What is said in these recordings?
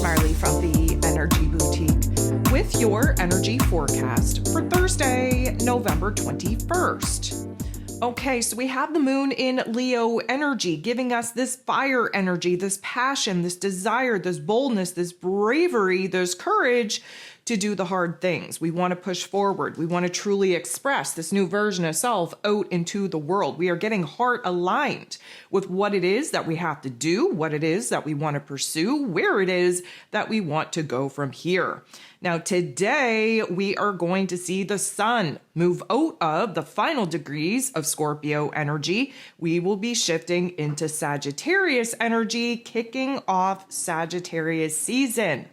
Marley from the Energy Boutique with your energy forecast for Thursday, November 21st. Okay, so we have the moon in Leo energy giving us this fire energy, this passion, this desire, this boldness, this bravery, this courage to do the hard things. We want to push forward. We want to truly express this new version of self out into the world. We are getting heart aligned with what it is that we have to do, what it is that we want to pursue, where it is that we want to go from here. Now, today we are going to see the sun move out of the final degrees of Scorpio energy. We will be shifting into Sagittarius energy, kicking off Sagittarius season.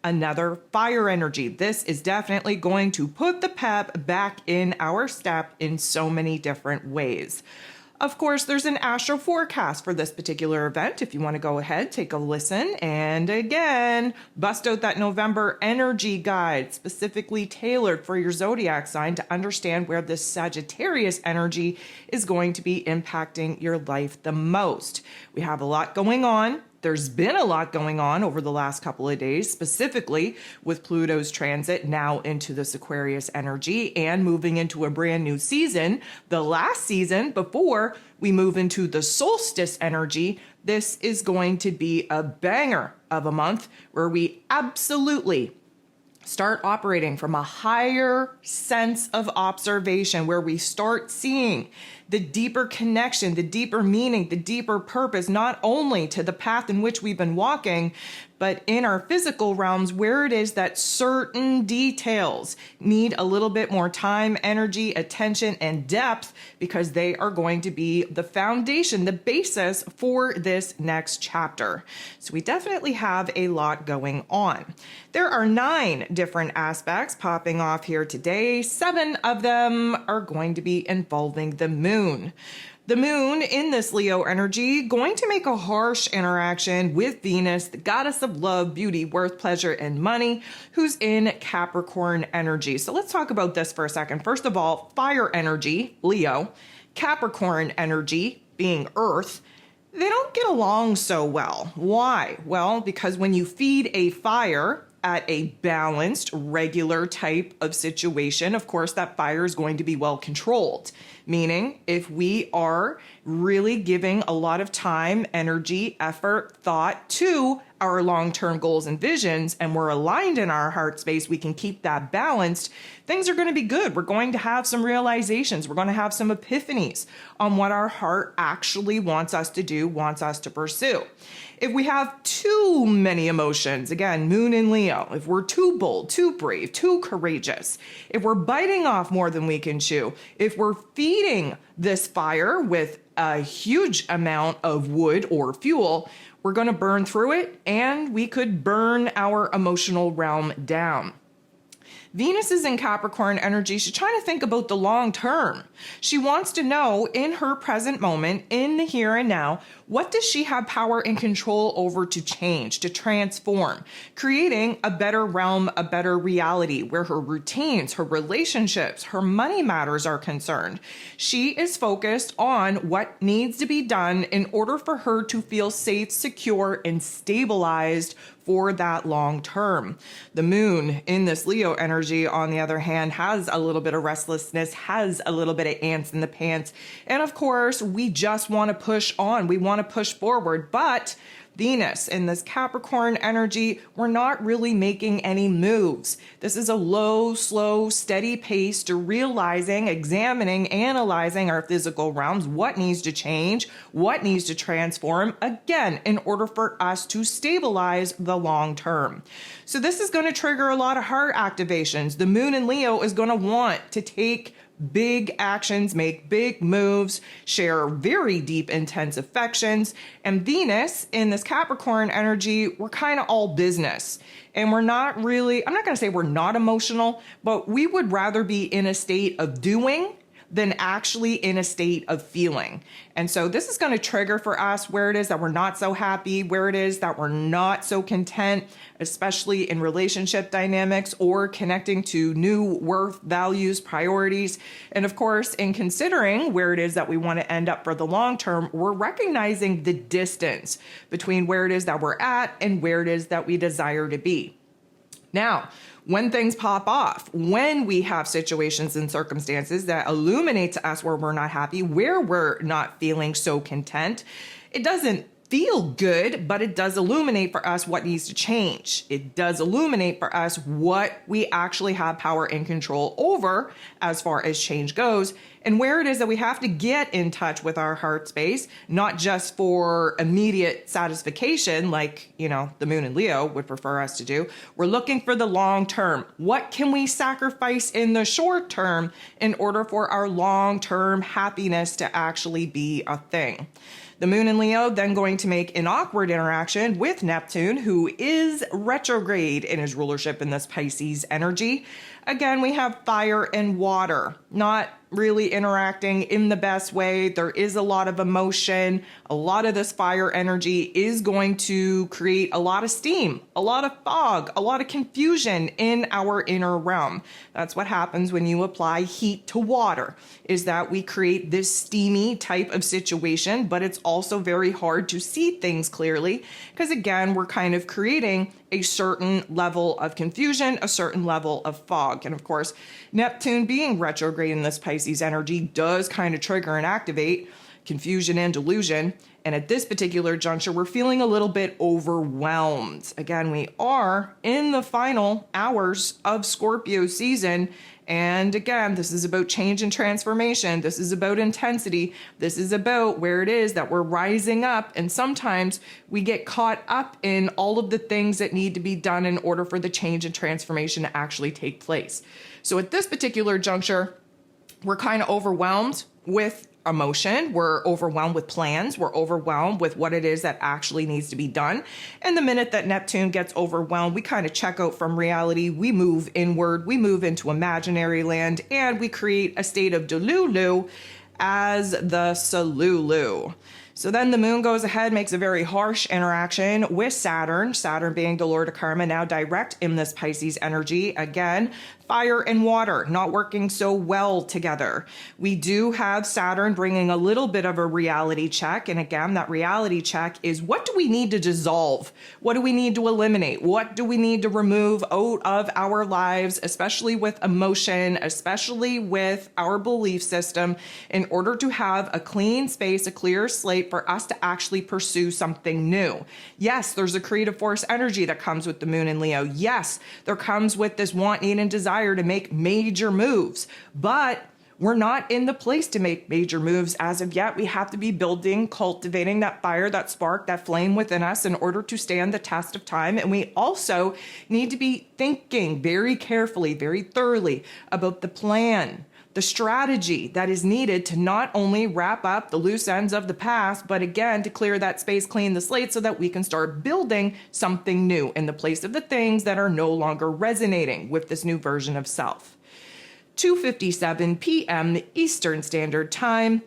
Another fire energy. This is definitely going to put the pep back in our step in so many different ways. Of course, there's an astro forecast for this particular event. If you want to go ahead, take a listen. And again, bust out that November energy guide, specifically tailored for your zodiac sign to understand where this Sagittarius energy is going to be impacting your life the most. We have a lot going on. There's been a lot going on over the last couple of days, specifically with Pluto's transit now into this Aquarius energy and moving into a brand new season. The last season before we move into the solstice energy, this is going to be a banger of a month where we absolutely start operating from a higher sense of observation, where we start seeing the deeper connection, the deeper meaning, the deeper purpose, not only to the path in which we've been walking, but in our physical realms, where it is that certain details need a little bit more time, energy, attention, and depth, because they are going to be the foundation, the basis for this next chapter. So we definitely have a lot going on. There are 9 different aspects popping off here today. 7 of them are going to be involving the moon. The moon in this Leo energy going to make a harsh interaction with Venus, the goddess of love, beauty, worth, pleasure, and money, who's in Capricorn energy. So let's talk about this for a second. First of all, fire energy, Leo, Capricorn energy, being Earth, they don't get along so well. Why? Well, because when you feed a fire at a balanced, regular type of situation, of course, that fire is going to be well controlled. Meaning, if we are really giving a lot of time, energy, effort, thought to our long-term goals and visions, and we're aligned in our heart space, we can keep that balanced, things are going to be good. We're going to have some realizations. We're going to have some epiphanies on what our heart actually wants us to do, wants us to pursue. If we have too many emotions, again, moon in Leo, if we're too bold, too brave, too courageous, if we're biting off more than we can chew, if we're feeding this fire with a huge amount of wood or fuel, we're going to burn through it, and we could burn our emotional realm down. Venus is in Capricorn energy. She's trying to think about the long term. She wants to know in her present moment, in the here and now, what does she have power and control over to change, to transform, creating a better realm, a better reality where her routines, her relationships, her money matters are concerned. She is focused on what needs to be done in order for her to feel safe, secure, and stabilized for that long term. The moon in this Leo energy, on the other hand, has a little bit of restlessness, has a little bit of ants in the pants. And of course, we just want to push on. We want to push forward. But Venus in this Capricorn energy, we're not really making any moves. This is a low, slow, steady pace to realizing, examining, analyzing our physical realms, what needs to change, what needs to transform, again, in order for us to stabilize the long term. So this is going to trigger a lot of heart activations. The moon in Leo is going to want to take big actions, make big moves, share very deep, intense affections. And Venus in this Capricorn energy, we're kind of all business. And we're not really, I'm not going to say we're not emotional, but we would rather be in a state of doing than actually in a state of feeling. And so this is going to trigger for us where it is that we're not so happy, where it is that we're not so content, especially in relationship dynamics or connecting to new worth, values, priorities. And of course, in considering where it is that we want to end up for the long term, we're recognizing the distance between where it is that we're at and where it is that we desire to be. Now, when things pop off, when we have situations and circumstances that illuminate to us where we're not happy, where we're not feeling so content, it doesn't feel good, but it does illuminate for us what needs to change. It does illuminate for us what we actually have power and control over as far as change goes, and where it is that we have to get in touch with our heart space, not just for immediate satisfaction, like, the moon in Leo would prefer us to do. We're looking for the long term. What can we sacrifice in the short term in order for our long-term happiness to actually be a thing? The moon in Leo then going to make an awkward interaction with Neptune, who is retrograde in his rulership in this Pisces energy. Again, we have fire and water, not really interacting in the best way. There is a lot of emotion. A lot of this fire energy is going to create a lot of steam, a lot of fog, a lot of confusion in our inner realm. That's what happens when you apply heat to water, is that we create this steamy type of situation, but it's also very hard to see things clearly because, again, we're kind of creating a certain level of confusion, a certain level of fog. And of course, Neptune being retrograde in this Pisces energy does kind of trigger and activate confusion and delusion. And at this particular juncture, we're feeling a little bit overwhelmed. Again, we are in the final hours of Scorpio season. And again, this is about change and transformation. This is about intensity. This is about where it is that we're rising up. And sometimes we get caught up in all of the things that need to be done in order for the change and transformation to actually take place. So at this particular juncture, we're kind of overwhelmed with emotion. We're overwhelmed with plans. We're overwhelmed with what it is that actually needs to be done. And the minute that Neptune gets overwhelmed, we kind of check out from reality. We move inward. We move into imaginary land, and we create a state of delulu as the Salulu. So then the moon goes ahead, makes a very harsh interaction with Saturn. Saturn being the Lord of Karma, now direct in this Pisces energy. Again, fire and water not working so well together. We do have Saturn bringing a little bit of a reality check. And again, that reality check is, what do we need to dissolve? What do we need to eliminate? What do we need to remove out of our lives, especially with emotion, especially with our belief system, in order to have a clean space, a clear slate for us to actually pursue something new? Yes, there's a creative force energy that comes with the moon in Leo. Yes, there comes with this want, need, and desire to make major moves, but we're not in the place to make major moves as of yet. We have to be building, cultivating that fire, that spark, that flame within us in order to stand the test of time. And we also need to be thinking very carefully, very thoroughly about the plan, the strategy that is needed to not only wrap up the loose ends of the past, but again, to clear that space, clean the slate so that we can start building something new in the place of the things that are no longer resonating with this new version of self. 2:57 p.m. Eastern Standard Time.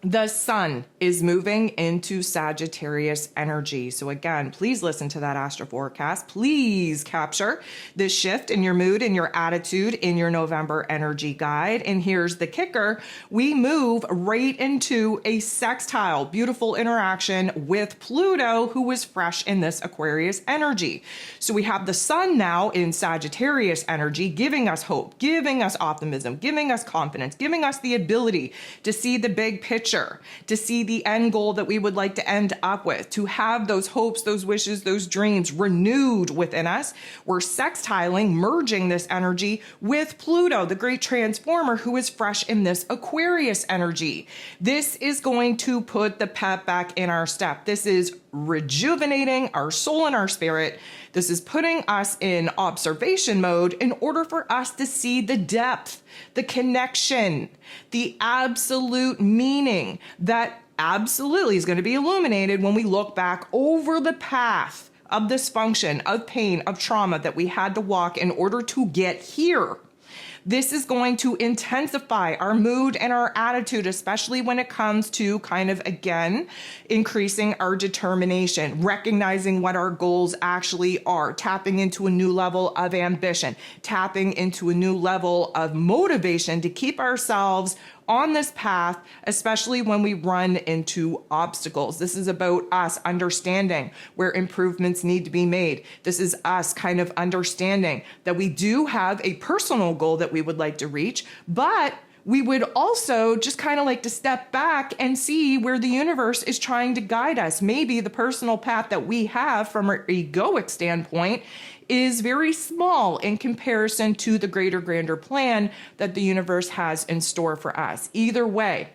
The sun is moving into Sagittarius energy. So again, please listen to that astro forecast. Please capture this shift in your mood and your attitude in your November energy guide. And here's the kicker. We move right into a sextile, beautiful interaction with Pluto, who is fresh in this Aquarius energy. So we have the sun now in Sagittarius energy, giving us hope, giving us optimism, giving us confidence, giving us the ability to see the big picture, to see the end goal that we would like to end up with, to have those hopes, those wishes, those dreams renewed within us. We're sextiling, merging this energy with Pluto, the great transformer, who is fresh in this Aquarius energy. This is going to put the pep back in our step. This is rejuvenating our soul and our spirit. This is putting us in observation mode in order for us to see the depth, the connection, the absolute meaning that absolutely is going to be illuminated when we look back over the path of dysfunction, of pain, of trauma that we had to walk in order to get here. This is going to intensify our mood and our attitude, especially when it comes to kind of, again, increasing our determination, recognizing what our goals actually are, tapping into a new level of ambition, tapping into a new level of motivation to keep ourselves on this path, especially when we run into obstacles. This is about us understanding where improvements need to be made. This is us kind of understanding that we do have a personal goal that we would like to reach, but we would also just kind of like to step back and see where the universe is trying to guide us. Maybe the personal path that we have from an egoic standpoint is very small in comparison to the greater, grander plan that the universe has in store for us. Either way,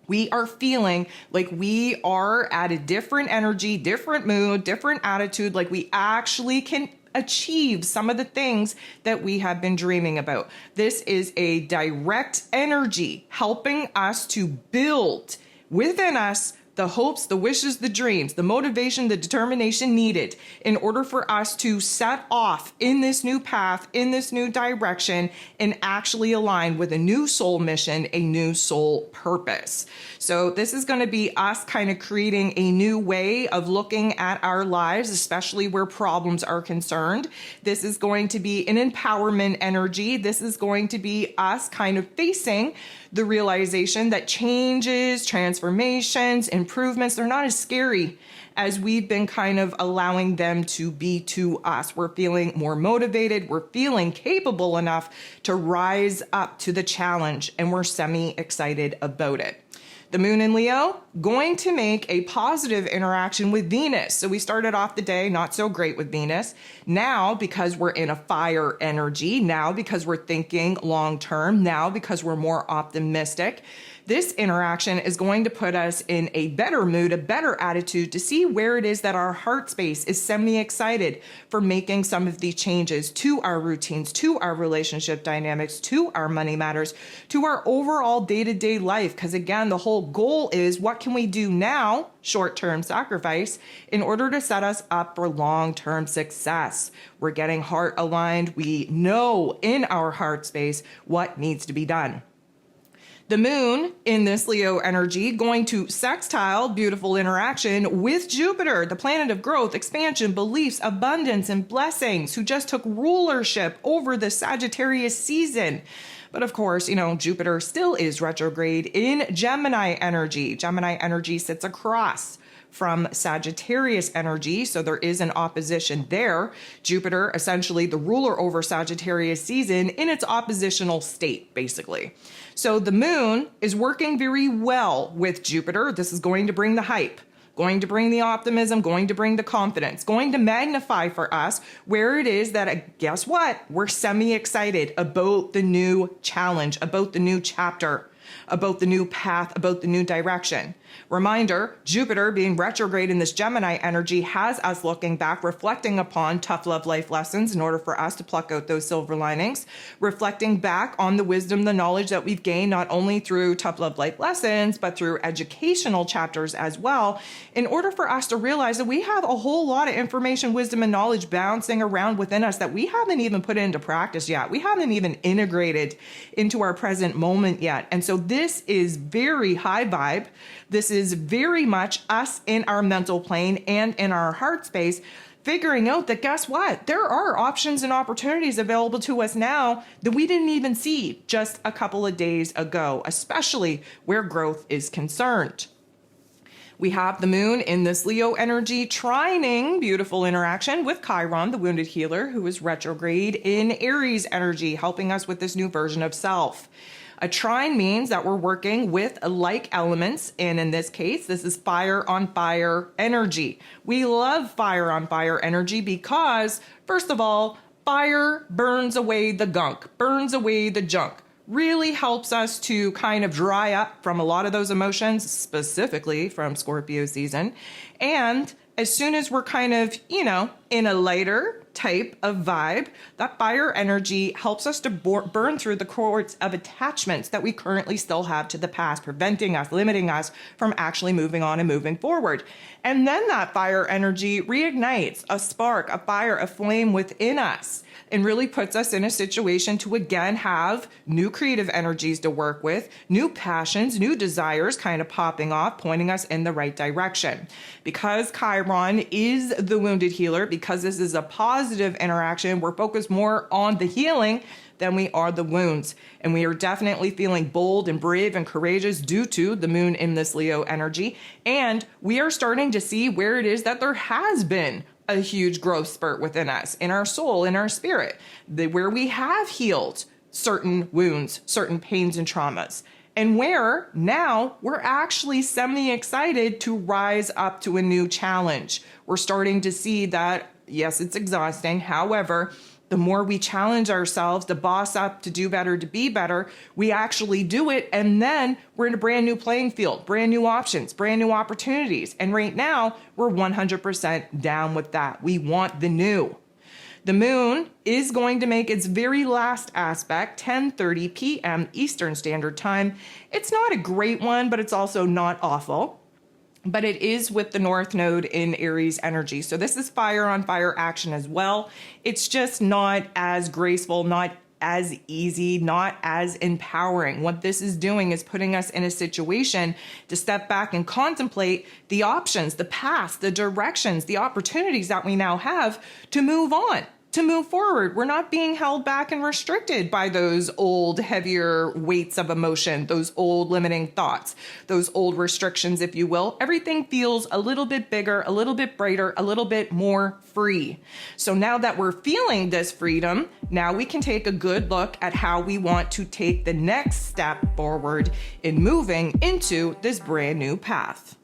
we are feeling like we are at a different energy, different mood, different attitude, like we actually can achieve some of the things that we have been dreaming about. This is a direct energy helping us to build within us the hopes, the wishes, the dreams, the motivation, the determination needed in order for us to set off in this new path, in this new direction, and actually align with a new soul mission, a new soul purpose. So this is going to be us kind of creating a new way of looking at our lives, especially where problems are concerned. This is going to be an empowerment energy. This is going to be us kind of facing the realization that changes, transformations, improvements, they're not as scary as we've been kind of allowing them to be to us. We're feeling more motivated. We're feeling capable enough to rise up to the challenge, and we're semi-excited about it. The moon in Leo, going to make a positive interaction with Venus. So we started off the day not so great with Venus. Now, because we're in a fire energy, now because we're thinking long term, now because we're more optimistic, this interaction is going to put us in a better mood, a better attitude to see where it is that our heart space is semi-excited for making some of the changes to our routines, to our relationship dynamics, to our money matters, to our overall day-to-day life. Because again, the whole goal is what can we do now, short-term sacrifice, in order to set us up for long-term success. We're getting heart aligned. We know in our heart space what needs to be done. The moon in this Leo energy going to sextile, beautiful interaction with Jupiter, the planet of growth, expansion, beliefs, abundance, and blessings, who just took rulership over the Sagittarius season. But of course, Jupiter still is retrograde in Gemini energy. Gemini energy sits across from Sagittarius energy, so there is an opposition there. Jupiter, essentially the ruler over Sagittarius season, in its oppositional state, basically. So the moon is working very well with Jupiter. This is going to bring the hype, going to bring the optimism, going to bring the confidence, going to magnify for us where it is that, guess what? We're semi-excited about the new challenge, about the new chapter, about the new path, about the new direction. Reminder, Jupiter being retrograde in this Gemini energy has us looking back, reflecting upon tough love life lessons in order for us to pluck out those silver linings, reflecting back on the wisdom, the knowledge that we've gained not only through tough love life lessons, but through educational chapters as well, in order for us to realize that we have a whole lot of information, wisdom, and knowledge bouncing around within us that we haven't even put into practice yet. We haven't even integrated into our present moment yet. And so this is very high vibe. This is very much us in our mental plane and in our heart space, figuring out that, guess what? There are options and opportunities available to us now that we didn't even see just a couple of days ago, especially where growth is concerned. We have the moon in this Leo energy trining, beautiful interaction with Chiron, the wounded healer, who is retrograde in Aries energy, helping us with this new version of self. A trine means that we're working with like elements, and in this case, this is fire on fire energy. We love fire on fire energy because, first of all, fire burns away the gunk, burns away the junk, really helps us to kind of dry up from a lot of those emotions, specifically from Scorpio season. And as soon as we're kind of, in a lighter type of vibe, that fire energy helps us to burn through the cords of attachments that we currently still have to the past, preventing us, limiting us from actually moving on and moving forward. And then that fire energy reignites a spark, a fire, a flame within us, and really puts us in a situation to again have new creative energies to work with, new passions, new desires kind of popping off, pointing us in the right direction. Because Chiron is the wounded healer, because this is a positive interaction, we're focused more on the healing than we are the wounds. And we are definitely feeling bold and brave and courageous due to the moon in this Leo energy. And we are starting to see where it is that there has been a huge growth spurt within us, in our soul, in our spirit, where we have healed certain wounds, certain pains and traumas, and where now we're actually semi-excited to rise up to a new challenge. We're starting to see that, yes, it's exhausting. However, the more we challenge ourselves to boss up, to do better, to be better, we actually do it. And then we're in a brand new playing field, brand new options, brand new opportunities. And right now we're 100% down with that. We want the new. The moon is going to make its very last aspect, 10:30 p.m. Eastern Standard Time. It's not a great one, but it's also not awful. But it is with the North Node in Aries energy. So this is fire on fire action as well. It's just not as graceful, not as easy, not as empowering. What this is doing is putting us in a situation to step back and contemplate the options, the paths, the directions, the opportunities that we now have to move on, to move forward. We're not being held back and restricted by those old, heavier weights of emotion, those old limiting thoughts, those old restrictions, if you will. Everything feels a little bit bigger, a little bit brighter, a little bit more free. So now that we're feeling this freedom, now we can take a good look at how we want to take the next step forward in moving into this brand new path.